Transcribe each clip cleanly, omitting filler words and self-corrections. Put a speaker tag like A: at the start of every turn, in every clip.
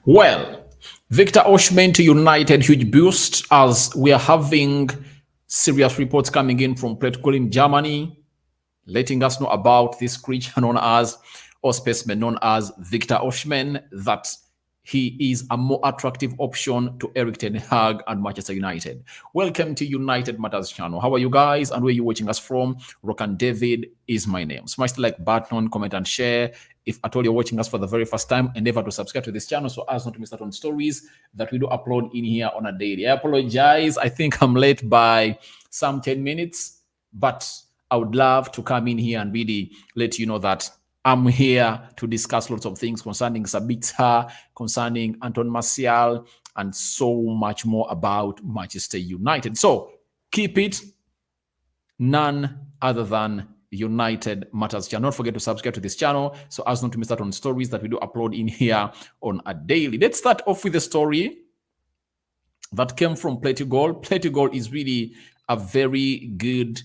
A: Well, Victor Osimhen to United, huge boost as we are having serious reports coming in from Portugal in Germany, letting us know about this creature known as, or specimen known as Victor Osimhen, that he is a more attractive option to Eric Ten Hag and Manchester United. Welcome to United Matters channel. How are you guys and where are you watching us from? Rokan David is my name. Smash the like button, comment and share. If at all you're watching us for the very first time, endeavor to subscribe to this channel so as not to miss out on stories that we do upload in here on a daily. I apologize. I think I'm late by some 10 minutes, but I would love to come in here and really let you know that I'm here to discuss lots of things concerning Sabitzer, concerning Anton Martial, and so much more about Manchester United. So keep it none other than United Matters channel. Don't forget to subscribe to this channel so as not to miss out on stories that we do upload in here on a daily. Let's start off with a story that came from Portugal. Portugal is really a very good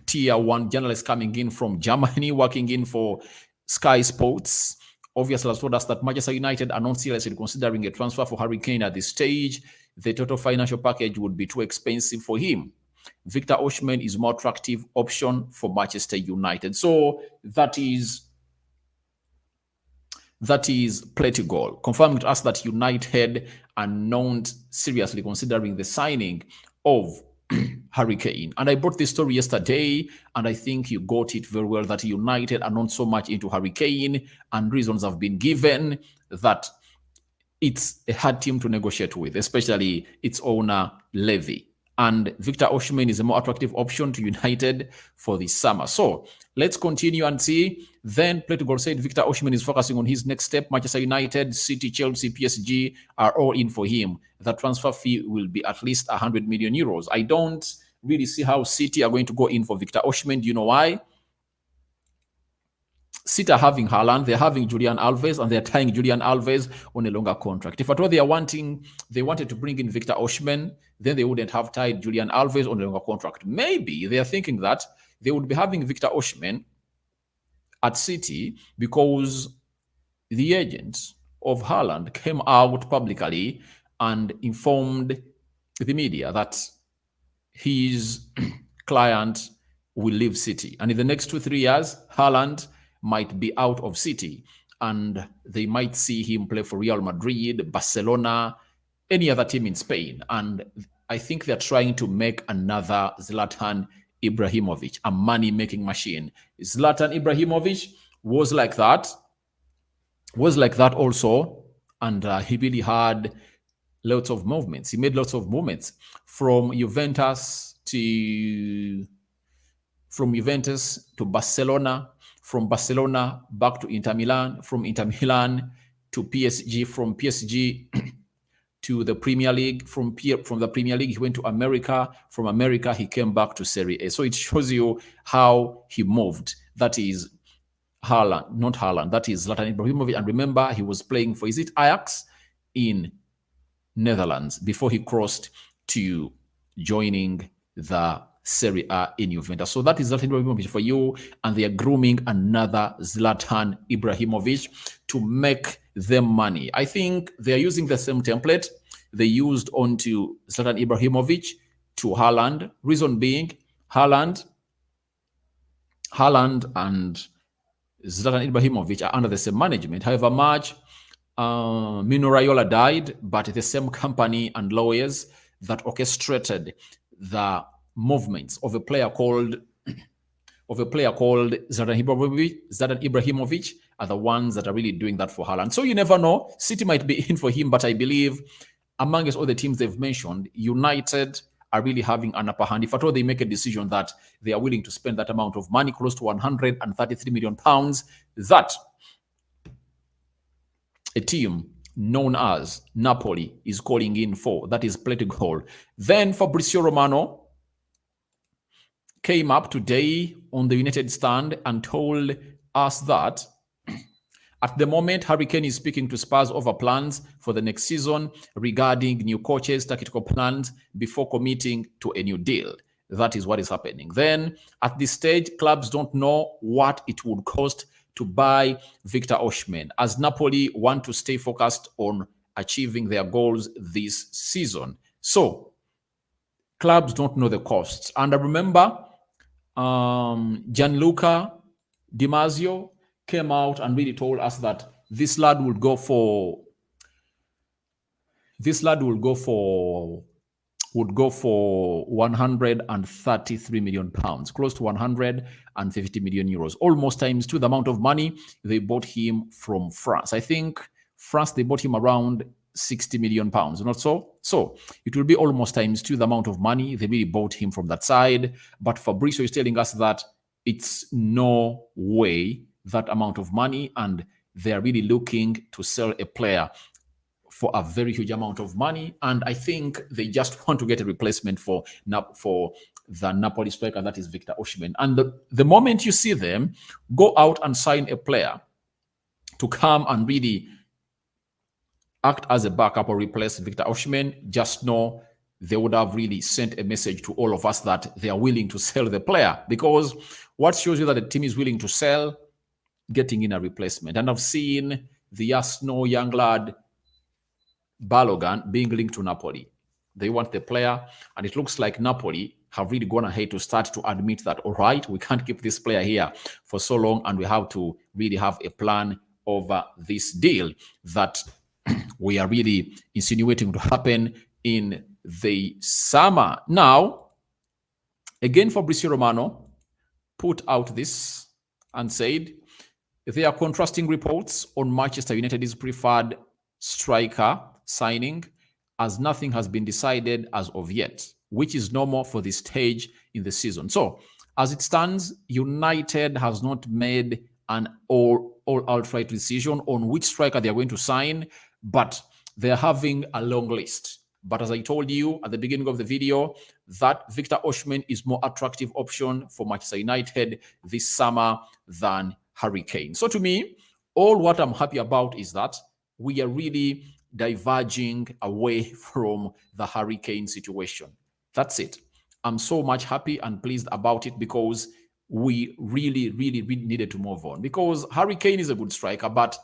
A: tier one journalist coming in from Germany, working in for Sky Sports. Obviously, has told us that Manchester United are not seriously considering a transfer for Harry Kane at this stage. The total financial package would be too expensive for him. Victor Osimhen is a more attractive option for Manchester United. So that is Portugal confirming to us that United are not seriously considering the signing of Harry Kane. And I brought this story yesterday, and I think you got it very well, that United are not so much into Harry Kane, and reasons have been given that it's a hard team to negotiate with, especially its owner, Levy. And Victor Osimhen is a more attractive option to United for this summer. So let's continue and see. Then Portugal said Victor Osimhen is focusing on his next step. Manchester United, City, Chelsea, PSG are all in for him. The transfer fee will be at least 100 million euros. I don't really see how City are going to go in for Victor Osimhen. Do you know why? City are having Haaland, they're having Julian Alves, and they're tying Julian Alves on a longer contract. If at all they wanted to bring in Victor Osimhen, then they wouldn't have tied Julian Alves on a longer contract. Maybe they are thinking that they would be having Victor Osimhen at City because the agent of Haaland came out publicly and informed the media that his client will leave City. And in the next 2-3 years, Haaland might be out of City and they might see him play for Real Madrid, Barcelona, any other team in Spain. And I think they're trying to make another Zlatan Ibrahimovic, a money-making machine. Zlatan Ibrahimovic was like that also, and he really had lots of movements. He made lots of movements from Juventus to Barcelona, from Barcelona back to Inter Milan, from Inter Milan to PSG, from PSG to the Premier League, from the Premier League he went to America, from America he came back to Serie A. So it shows you how he moved. That is Haaland, not Haaland, that is Zlatan Ibrahimovic. And remember, he was playing for, is it Ajax in Netherlands before he crossed to joining the Serie A in Juventus. So that is Zlatan Ibrahimovic for you, and they are grooming another Zlatan Ibrahimovic to make them money. I think they are using the same template they used onto Zlatan Ibrahimovic to Haaland. Reason being, Haaland and Zlatan Ibrahimovic are under the same management. However much Mino Raiola died, but the same company and lawyers that orchestrated the movements of a player called Zlatan Ibrahimovic are the ones that are really doing that for Haaland. So you never know. City might be in for him, but I believe amongst all the teams they've mentioned, United are really having an upper hand. If at all they make a decision that they are willing to spend that amount of money, close to 133 million pounds, that a team known as Napoli is calling in for. That is Portugal. Then Fabrizio Romano came up today on the United stand and told us that at the moment, Harry Kane is speaking to Spurs over plans for the next season regarding new coaches, tactical plans before committing to a new deal. That is what is happening. Then, at this stage, clubs don't know what it would cost to buy Victor Osimhen, as Napoli want to stay focused on achieving their goals this season. So clubs don't know the costs. And I remember Gianluca Di Marzio came out and really told us that this lad will go for would go for 133 million pounds, close to 150 million euros, almost times two the amount of money they bought him from France. I think France, they bought him around 60 million pounds, not so? So it will be almost times two the amount of money they really bought him from that side. But Fabrizio is telling us that it's no way that amount of money, and they're really looking to sell a player for a very huge amount of money. And I think they just want to get a replacement for the Napoli striker, that is Victor Osimhen. And the moment you see them go out and sign a player to come and really act as a backup or replace Victor Osimhen, just know they would have really sent a message to all of us that they are willing to sell the player. Because what shows you that the team is willing to sell? Getting in a replacement. And I've seen the Arsenal young lad Balogun being linked to Napoli. They want the player, and it looks like Napoli have really gone ahead to start to admit that, all right, we can't keep this player here for so long, and we have to really have a plan over this deal that we are really insinuating to happen in the summer. Now, again, Fabrizio Romano put out this and said there are contrasting reports on Manchester United's preferred striker signing, as nothing has been decided as of yet, which is normal for this stage in the season. So, as it stands, United has not made an all outright decision on which striker they are going to sign, but they're having a long list. But as I told you at the beginning of the video, that Victor Osimhen is more attractive option for Manchester United this summer than Harry Kane. So to me, all what I'm happy about is that we are really diverging away from the Harry Kane situation. That's it. I'm so much happy and pleased about it, because we really needed to move on. Because Harry Kane is a good striker, but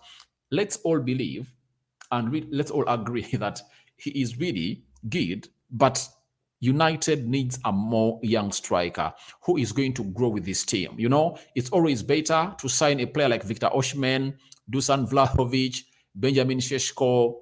A: let's all believe and let's all agree that he is really good, but United needs a more young striker who is going to grow with this team. You know, it's always better to sign a player like Victor Osimhen, Dusan Vlahovic, Benjamin Šeško,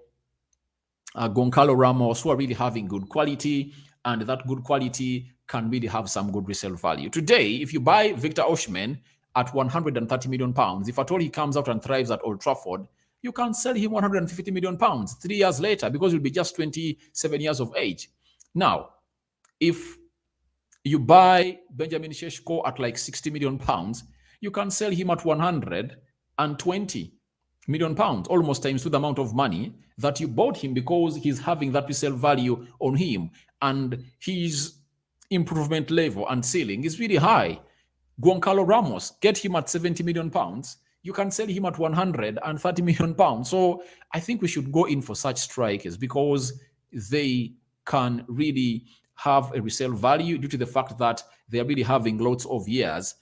A: Goncalo Ramos, who are really having good quality, and that good quality can really have some good resale value. Today, if you buy Victor Osimhen at 130 million pounds, if at all he comes out and thrives at Old Trafford, you can sell him 150 million pounds 3 years later, because he'll be just 27 years of age. Now, if you buy Benjamin Šeško at like 60 million pounds, you can sell him at 120 million pounds, almost times to the amount of money that you bought him, because he's having that resale value on him, and his improvement level and ceiling is really high. Goncalo Ramos, get him at 70 million pounds. You can sell him at 130 million pounds. So I think we should go in for such strikers, because they can really have a resale value due to the fact that they're really having lots of years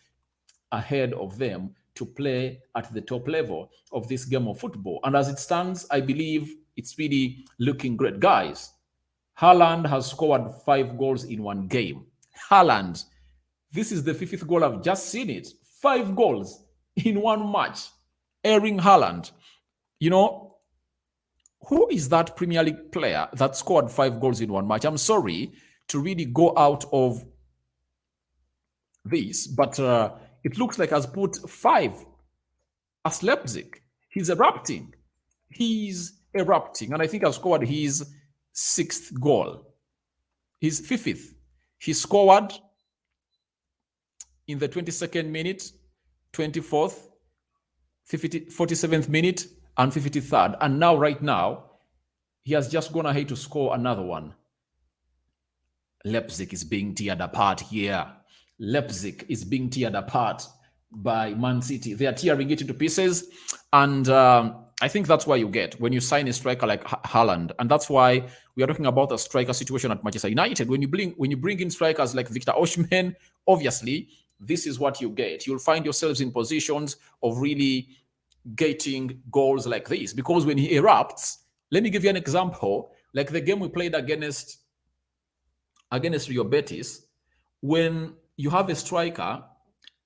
A: ahead of them to play at the top level of this game of football. And as it stands, I believe it's really looking great. Guys, Haaland has scored 5 goals in one game. Haaland, this is the 5th goal. I've just seen it. 5 goals in one match. Erling Haaland. You know, who is that Premier League player that scored 5 goals in one match? I'm sorry to really go out of this, but it looks like has put 5 as Leipzig. He's erupting. And I think has scored his 6th goal. His 5th. He scored in the 22nd minute, 24th, 47th minute, and 53rd. And now, right now, he has just gone ahead to score another one. Leipzig is being teared apart here. Leipzig is being teared apart by Man City. They are tearing it into pieces. And I think that's why you get when you sign a striker like Haaland. And that's why we are talking about a striker situation at Manchester United. When you bring in strikers like Victor Osimhen, obviously, this is what you get. You'll find yourselves in positions of really getting goals like this, because when he erupts, let me give you an example, like the game we played against Real Betis, when you have a striker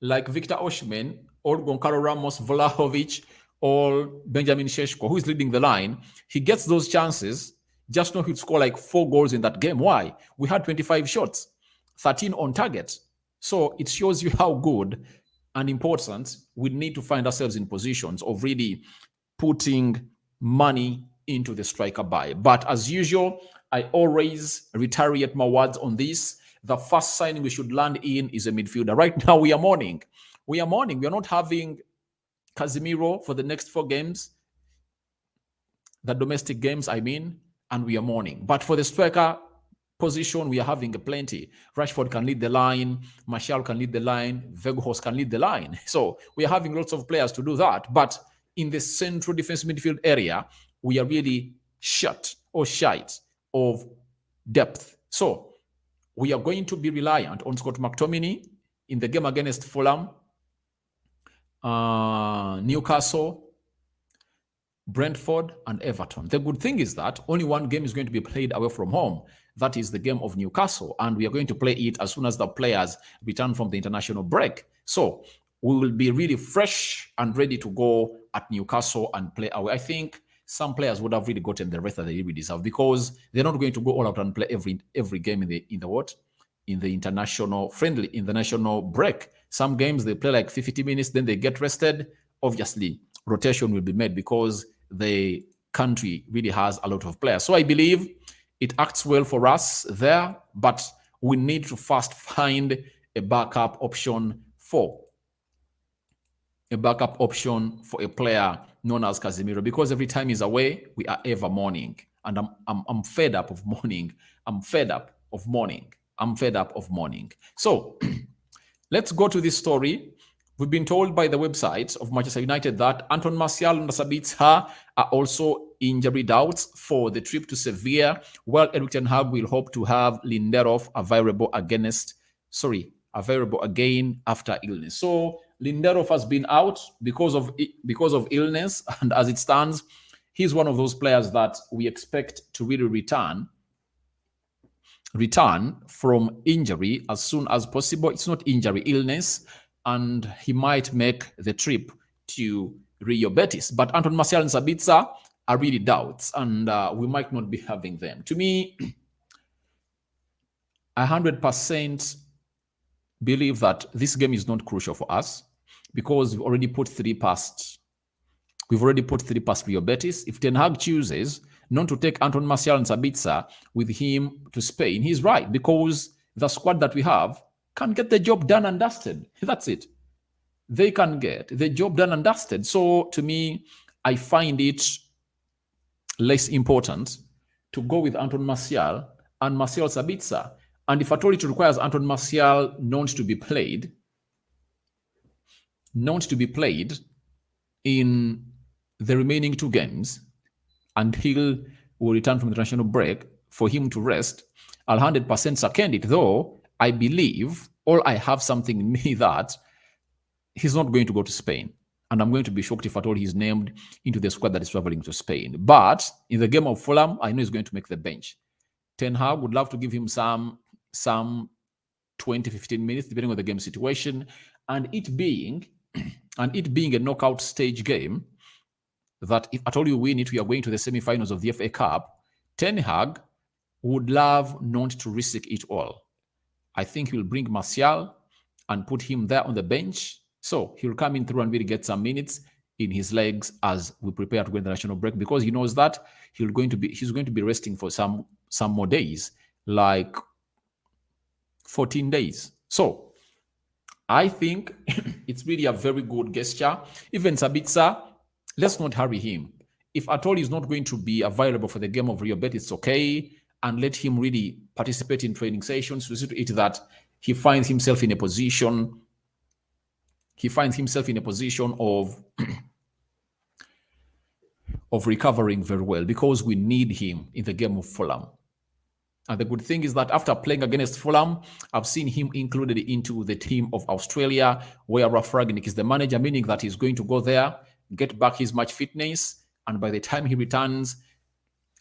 A: like Victor Osimhen or Goncalo Ramos, Vlahovic, or Benjamin Šeško, who is leading the line, he gets those chances. Just know he'd score like 4 goals in that game. Why? We had 25 shots, 13 on target. So it shows you how good and important we need to find ourselves in positions of really putting money into the striker buy. But as usual, I always reiterate my words on this. The first signing we should land in is a midfielder. Right now, we are mourning. We are mourning. We are not having Casemiro for the next 4 games, the domestic games, I mean, and we are mourning. But for the striker position, we are having a plenty. Rashford can lead the line. Martial can lead the line. Weghorst can lead the line. So we are having lots of players to do that. But in the central defensive midfield area, we are really short of depth. So we are going to be reliant on Scott McTominay in the game against Fulham, Newcastle, Brentford, and Everton. The good thing is that only one game is going to be played away from home. That is the game of Newcastle. And we are going to play it as soon as the players return from the international break. So we will be really fresh and ready to go at Newcastle and play away. I think some players would have really gotten the rest that they really deserve, because they're not going to go all out and play every game in the international break. Some games they play like 50 minutes, then they get rested. Obviously, rotation will be made because the country really has a lot of players. So I believe it acts well for us there, but we need to first find a backup option for a player known as Casemiro, because every time he's away, we are ever mourning. And I'm fed up of mourning. I'm fed up of mourning. So let's go to this story. We've been told by the website of Manchester United that Anton Martial and Sabitzer are also injury doubts for the trip to Sevilla, while Erik ten Hag will hope to have Lindelof available again after illness. So Lindelof has been out because of illness, and as it stands, he's one of those players that we expect to really return from injury as soon as possible. It's not injury, illness, and he might make the trip to Real Betis. But Anton Martial and Sabitzer are really doubts, and we might not be having them. To me, 100% believe that this game is not crucial for us, because we've already put 3 past Real Betis. If Ten Hag chooses not to take Anton Martial and Sabitzer with him to Spain, he's right, because the squad that we have can get the job done and dusted. That's it. They can get the job done and dusted. So to me, I find it less important to go with Anton Martial and Marcel Sabitzer. And if at all it requires Anton Martial not to be played in the remaining 2 games until we return from the international break, for him to rest, I'll 100% second it, though I believe, or I have something in me, that he's not going to go to Spain. And I'm going to be shocked if at all he's named into the squad that is traveling to Spain. But in the game of Fulham, I know he's going to make the bench. Ten Hag would love to give him some 20, 15 minutes, depending on the game situation. And it being a knockout stage game, that if at all you win it, we are going to the semi-finals of the FA Cup, Ten Hag would love not to risk it all. I think he'll bring Martial and put him there on the bench. So he'll come in through and really get some minutes in his legs as we prepare to go to the national break, because he knows that he's going to be resting for some more days, like 14 days. So I think it's really a very good gesture. Even Sabitzer, let's not hurry him. If at all he's not going to be available for the game of Real Betis, it's okay, and let him really participate in training sessions to see to it that he finds himself in a position of recovering very well, because we need him in the game of Fulham. And the good thing is that after playing against Fulham, I've seen him included into the team of Australia, where Ralph Rangnick is the manager, meaning that he's going to go there, get back his match fitness, and by the time he returns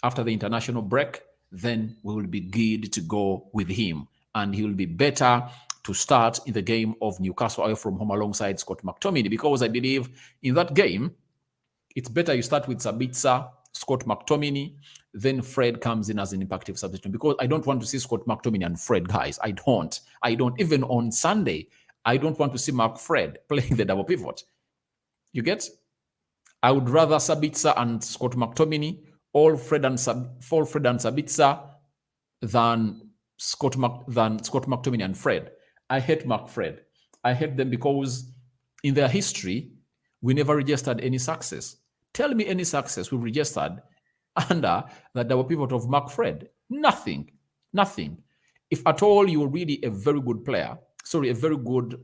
A: after the international break, then we will be good to go with him. And he will be better to start in the game of Newcastle away from home alongside Scott McTominay, because I believe in that game, it's better you start with Sabitzer, Scott McTominay, then Fred comes in as an impactful substitute, because I don't want to see Scott McTominay and Fred, guys. I don't. Even on Sunday, I don't want to see Mark Fred playing the double pivot. You get? I would rather Sabitzer and Scott McTominay, all Fred and Sabitzer, than Scott McTominay and Fred. I hate Mark Fred. I hate them because in their history, we never registered any success. Tell me any success we've registered under the double pivot of Mark Fred. Nothing. If at all you were really a very good player, a very good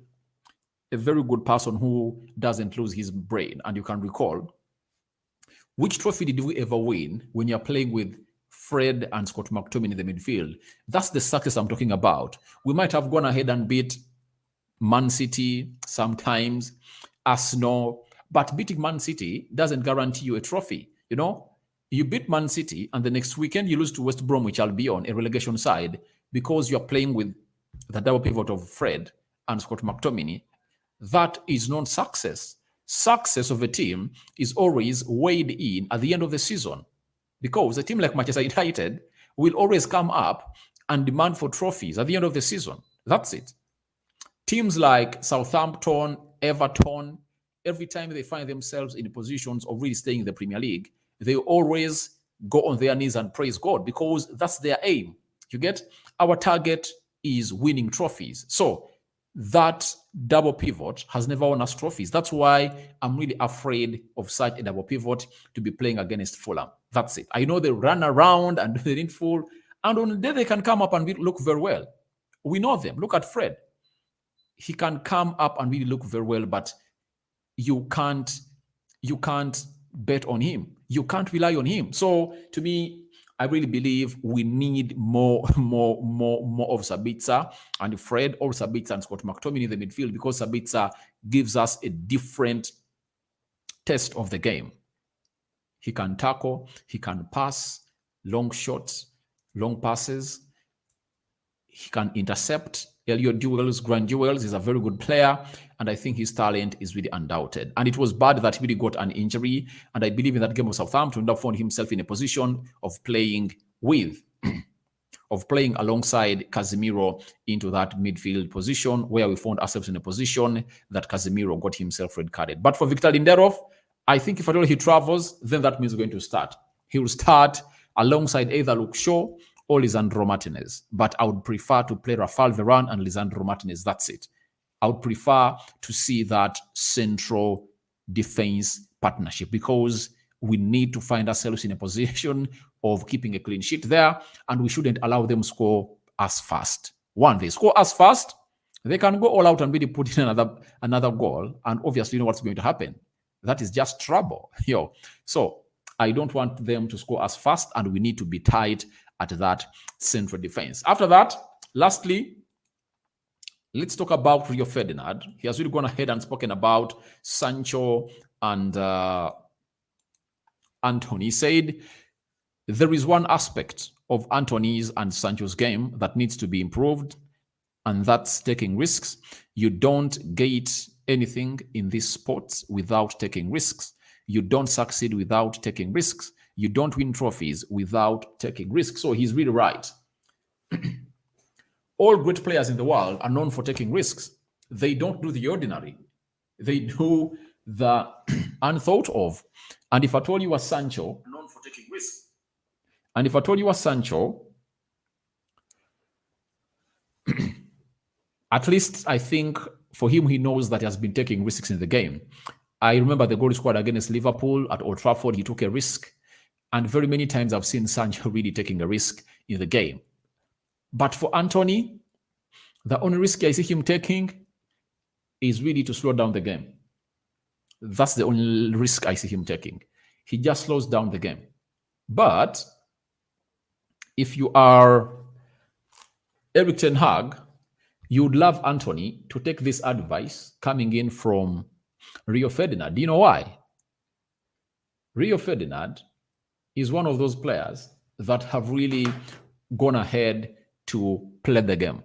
A: person who doesn't lose his brain, and you can recall, which trophy did we ever win when you're playing with Fred and Scott McTominay in the midfield? That's the success I'm talking about. We might have gone ahead and beat Man City sometimes, Arsenal, but beating Man City doesn't guarantee you a trophy. You beat Man City and the next weekend you lose to West Bromwich Albion, a relegation side, because you're playing with the double pivot of Fred and Scott McTominay. That is not success. Success of a team is always weighed in at the end of the season, because a team like Manchester United will always come up and demand for trophies at the end of the season. That's it. Teams like Southampton, Everton, every time they find themselves in positions of really staying in the Premier League, they always go on their knees and praise God, because that's their aim. You get? Our target is winning trophies. So that double pivot has never won us trophies. That's why I'm really afraid of such a double pivot to be playing against Fulham. That's it. I know they run around and they didn't fool, and on the day they can come up and look very well. We know them. Look at Fred. He can come up and really look very well, but you can't bet on him. You can't rely on him. So to me, I really believe we need more of Sabitzer and Fred, or Sabitzer and Scott McTominay in the midfield, because Sabitzer gives us a different test of the game. He can tackle, he can pass, long shots, long passes. He can intercept Elliot duels, grand duels. He's a very good player, and I think his talent is really undoubted. And it was bad that he really got an injury, and I believe in that game of Southampton, he found himself in a position of playing alongside Casemiro into that midfield position, where we found ourselves in a position that Casemiro got himself red carded. But for Victor Lindelof, I think if at all he travels, then that means we're going to start. He will start alongside either Luke Shaw or Lisandro Martinez. But I would prefer to play Rafael Varane and Lisandro Martinez. That's it. I would prefer to see that central defense partnership, because we need to find ourselves in a position of keeping a clean sheet there, and we shouldn't allow them score as fast. One, they score as fast, they can go all out and really put in another goal, and obviously you know what's going to happen. That is just trouble. So I don't want them to score as fast, and we need to be tight at that central defense. After that, lastly, let's talk about Rio Ferdinand. He has really gone ahead and spoken about Sancho and Anthony. He said there is one aspect of Anthony's and Sancho's game that needs to be improved, and that's taking risks. You don't get anything in this sport without taking risks. You don't succeed without taking risks. You don't win trophies without taking risks. So he's really right. All great players in the world are known for taking risks. They don't do the ordinary. They do the unthought of. And if I told you was Sancho, known for taking risks. And if I told you was Sancho, at least I think for him, he knows that he has been taking risks in the game. I remember the goal he scored against Liverpool at Old Trafford. He took a risk. And very many times I've seen Sancho really taking a risk in the game. But for Anthony, the only risk I see him taking is really to slow down the game. That's the only risk I see him taking. He just slows down the game. But if you are Eric Ten Hag, you would love Anthony to take this advice coming in from Rio Ferdinand. Do you know why? Rio Ferdinand is one of those players that have really gone ahead to play the game.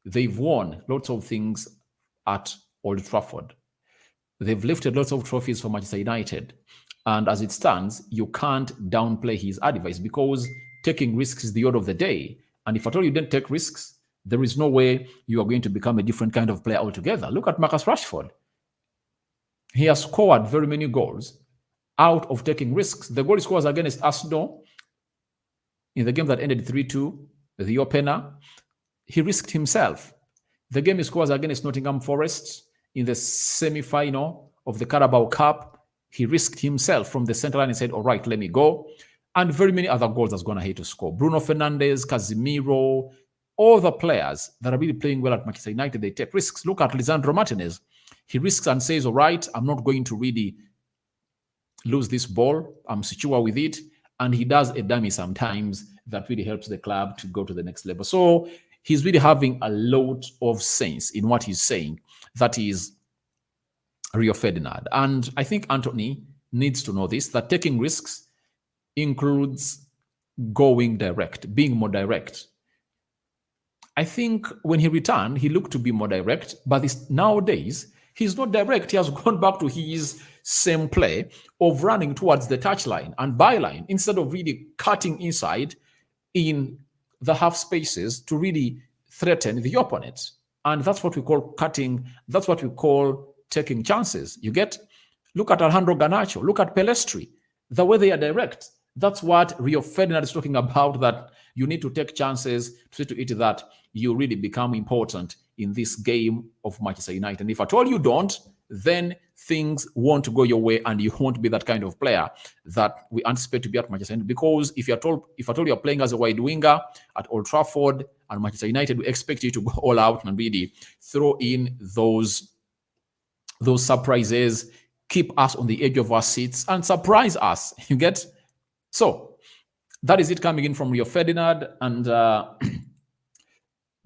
A: They've won lots of things at Old Trafford. They've lifted lots of trophies for Manchester United. And as it stands, you can't downplay his advice because taking risks is the order of the day. And if at all you don't take risks, there is no way you are going to become a different kind of player altogether. Look at Marcus Rashford. He has scored very many goals out of taking risks. The goal he scores against Arsenal in the game that ended 3-2, the opener, he risked himself. The game he scores against Nottingham Forest in the semi-final of the Carabao Cup, he risked himself from the center line and said, all right, let me go. And very many other goals has gone ahead to score. Bruno Fernandes, Casemiro, all the players that are really playing well at Manchester United, they take risks. Look at Lisandro Martinez. He risks and says, all right, I'm not going to really lose this ball. I'm secure with it. And he does a dummy sometimes that really helps the club to go to the next level. So he's really having a lot of sense in what he's saying. That is Rio Ferdinand. And I think Anthony needs to know this, that taking risks includes going direct, being more direct. I think when he returned, he looked to be more direct, but nowadays, he's not direct. He has gone back to his same play of running towards the touchline and byline instead of really cutting inside in the half spaces to really threaten the opponent. And that's what we call cutting. That's what we call taking chances. You get? Look at Alejandro Garnacho. Look at Pelestri. The way they are direct. That's what Rio Ferdinand is talking about, that you need to take chances to see to it that you really become important in this game of Manchester United. And if at all you don't, then things won't go your way and you won't be that kind of player that we anticipate to be at Manchester United. Because if at all you're playing as a wide winger at Old Trafford and Manchester United, we expect you to go all out and really throw in those surprises, keep us on the edge of our seats and surprise us. You get? So that is it coming in from Rio Ferdinand. And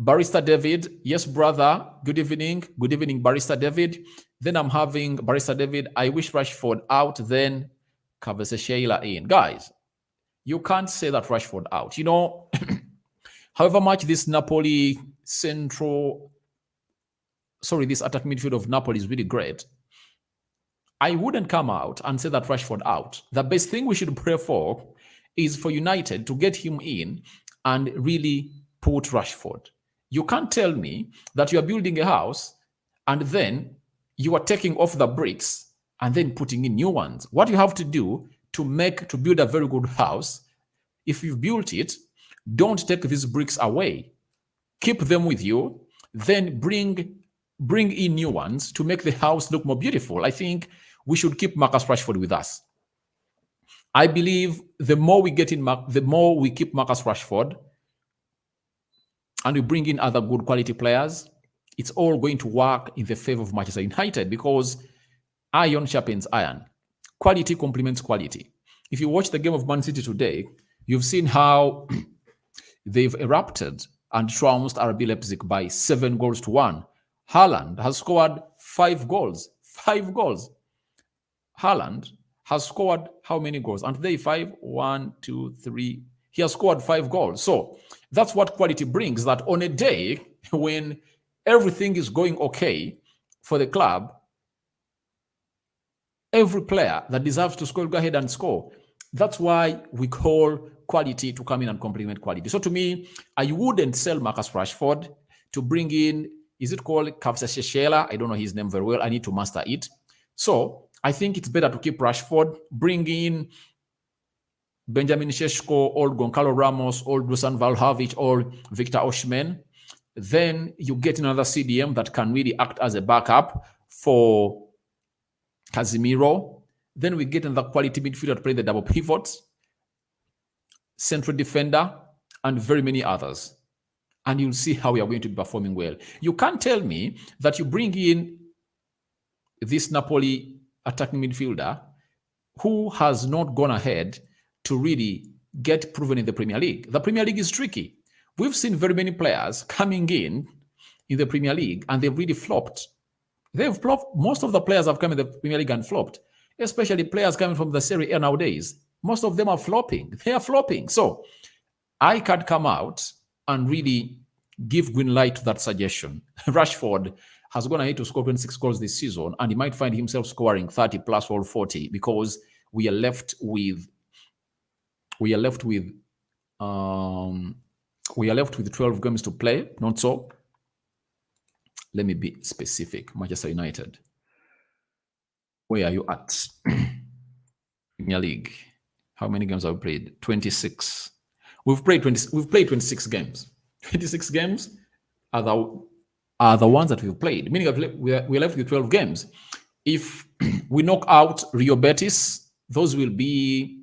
A: Barista David, yes, brother. Good evening. Good evening, Barista David. Then I'm having Barista David, I wish Rashford out, then Kavaseshela in. Guys, you can't say that Rashford out. You know, however much this attack midfield of Napoli is really great, I wouldn't come out and say that Rashford out. The best thing we should pray for is for United to get him in and really put Rashford. You can't tell me that you are building a house and then you are taking off the bricks and then putting in new ones. What you have to do to build a very good house, if you've built it, don't take these bricks away. Keep them with you, then bring in new ones to make the house look more beautiful. I think we should keep Marcus Rashford with us. I believe the more we keep Marcus Rashford and we bring in other good quality players, it's all going to work in the favor of Manchester United because iron sharpens iron. Quality complements quality. If you watch the game of Man City today, you've seen how they've erupted and trounced RB Leipzig by 7-1. Haaland has scored 5 goals. 5 goals. Haaland has scored how many goals? And they 5, 1, 2, 3. He has scored 5 goals. So that's what quality brings, that on a day when everything is going okay for the club, every player that deserves to score, go ahead and score. That's why we call quality to come in and complement quality. So to me, I wouldn't sell Marcus Rashford to bring in, is it called Kavsasheshela? I don't know his name very well. I need to master it. So I think it's better to keep Rashford, bring in Benjamin Šeško, old Goncalo Ramos, old Dusan Vlahovic, old Victor Osimhen. Then you get another CDM that can really act as a backup for Casemiro. Then we get another quality midfielder to play the double pivots, central defender, and very many others. And you'll see how we are going to be performing well. You can't tell me that you bring in this Napoli attacking midfielder who has not gone ahead to really get proven in the Premier League. The Premier League is tricky. We've seen very many players coming in the Premier League and they've really flopped. They've flopped. Most of the players have come in the Premier League and flopped, especially players coming from the Serie A nowadays. Most of them are flopping. They are flopping. So I can't come out and really give green light to that suggestion. Rashford has gone ahead to score 26 goals this season, and he might find himself scoring 30 plus or 40 because we are left with 12 games to play. Not so. Let me be specific. Manchester United. Where are you at? Premier League. How many games have we played? 26. We've played 26 games. 26 games are the ones that we've played. Meaning we're left with 12 games. If we knock out Rio Betis, those will be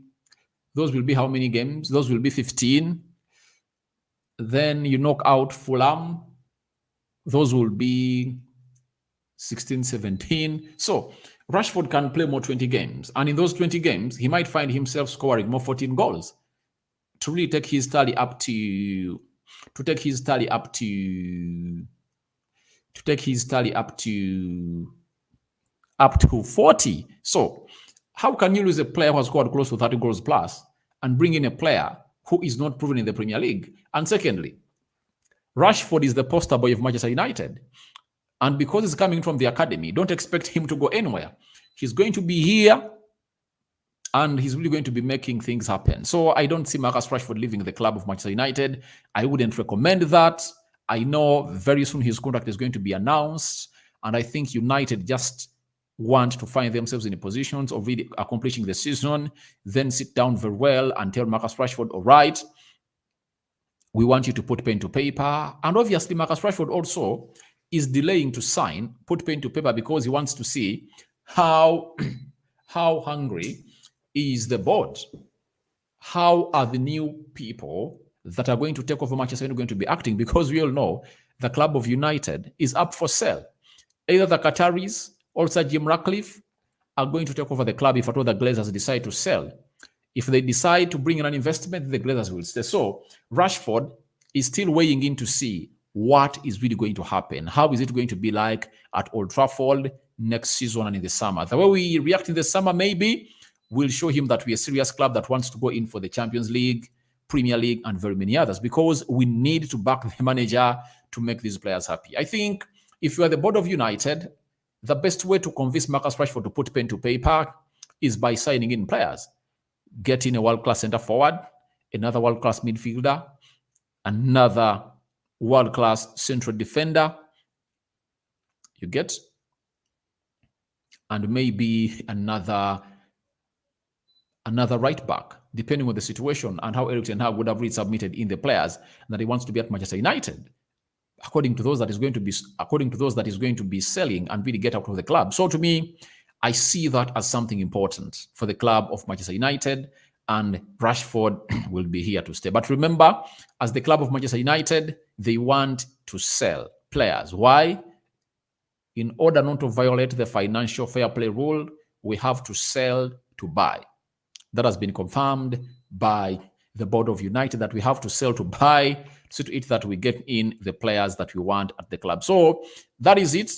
A: how many games? Those will be 15. Then you knock out Fulham, those will be 16, 17. So Rashford can play more 20 games. And in those 20 games, he might find himself scoring more 14 goals to really take his tally up to 40. So how can you lose a player who has scored close to 30 goals plus and bring in a player who is not proven in the Premier League? And secondly, Rashford is the poster boy of Manchester United. And because he's coming from the academy, don't expect him to go anywhere. He's going to be here and he's really going to be making things happen. So I don't see Marcus Rashford leaving the club of Manchester United. I wouldn't recommend that. I know very soon his contract is going to be announced. And I think United just want to find themselves in a position of really accomplishing the season, then sit down very well and tell Marcus Rashford, all right, we want you to put pen to paper. And obviously, Marcus Rashford also is delaying to put pen to paper because he wants to see how hungry is the board. How are the new people that are going to take over Manchester United going to be acting? Because we all know the club of United is up for sale. Either the Qataris or Sir Jim Ratcliffe are going to take over the club if at all the Glazers decide to sell. If they decide to bring in an investment, the Glazers will stay. So Rashford is still weighing in to see what is really going to happen. How is it going to be like at Old Trafford next season and in the summer? The way we react in the summer maybe will show him that we're a serious club that wants to go in for the Champions League, Premier League, and very many others, because we need to back the manager to make these players happy. I think if you are the board of United, the best way to convince Marcus Rashford to put pen to paper is by signing in players. Getting a world-class center forward, another world-class midfielder, another world-class central defender, you get, and maybe another right back, depending on the situation and how Eric Ten Hag would have resubmitted in the players that he wants to be at Manchester United, according to those that is going to be selling and really get out of the club. So to me, I see that as something important for the club of Manchester United, and Rashford will be here to stay. But remember, as the club of Manchester United, they want to sell players. Why? In order not to violate the financial fair play rule, we have to sell to buy. That has been confirmed by the board of United, that we have to sell to buy, to see to it that we get in the players that we want at the club. So that is it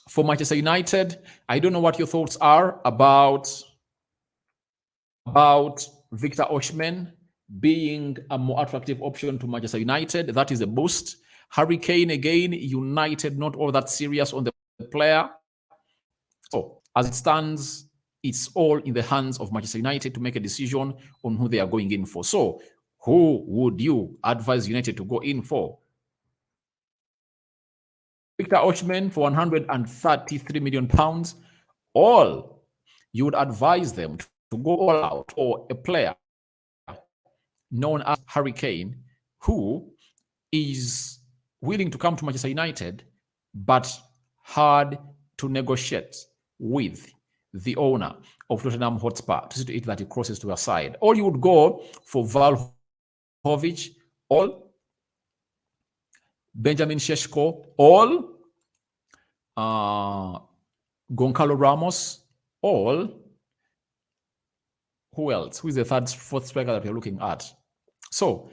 A: for Manchester United. I don't know what your thoughts are about Victor Osimhen being a more attractive option to Manchester United. That is a boost. Harry Kane, again, United not all that serious on the player. So as it stands, it's all in the hands of Manchester United to make a decision on who they are going in for. So who would you advise United to go in for? Victor Osimhen for £133 million, or you would advise them to go all out, or a player known as Harry Kane, who is willing to come to Manchester United, but hard to negotiate with the owner of Tottenham Hotspur to see to it that he crosses to a side. Or you would go for Vlahovic, or Benjamin Šeško, or Goncalo Ramos, or who else? Who is the fourth striker that we're looking at? So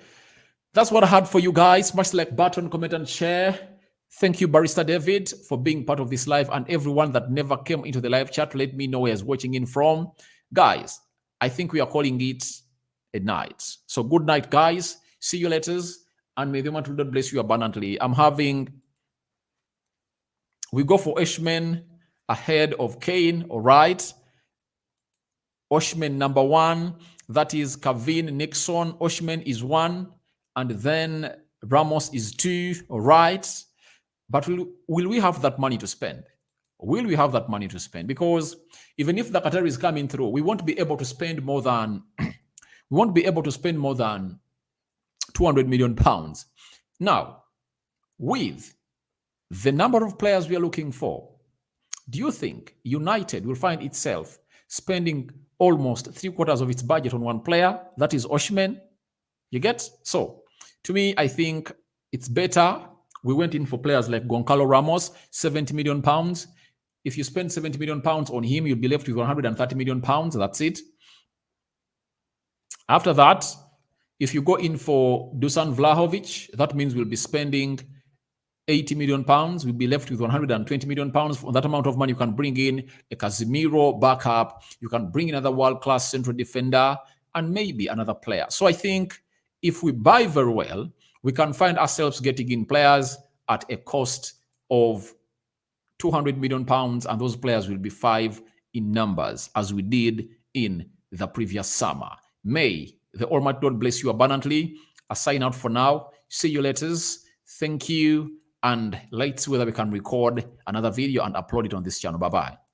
A: That's what I had for you guys. Smash the like button, comment, and share. Thank you, Barrister David, for being part of this live, and everyone that never came into the live chat to let me know where is watching in from. Guys, I think we are calling it a night. So good night, guys. See you later, and may the Almighty God bless you abundantly. We go for Osimhen ahead of Kane, all right? Osimhen number 1, that is Kevin Nixon. Osimhen is 1, and then Ramos is 2, all right? But will we have that money to spend? Will we have that money to spend? Because even if the Qatar is coming through, we won't be able to spend more than 200 million pounds. Now, with the number of players we are looking for, do you think United will find itself spending almost 3/4 of its budget on one player? That is Osimhen. You get? So, to me, I think it's better. We went in for players like Goncalo Ramos, 70 million pounds. If you spend 70 million pounds on him, you'll be left with 130 million pounds. That's it. After that, if you go in for Dusan Vlahovic, that means we'll be spending 80 million pounds. We'll be left with 120 million pounds. For that amount of money, you can bring in a Casemiro backup. You can bring in another world-class central defender and maybe another player. So I think if we buy very well, we can find ourselves getting in players at a cost of 200 million pounds, and those players will be 5 in numbers, as we did in the previous summer. May the Almighty God bless you abundantly. I sign out for now. See you later. Thank you. And let's see whether we can record another video and upload it on this channel. Bye-bye.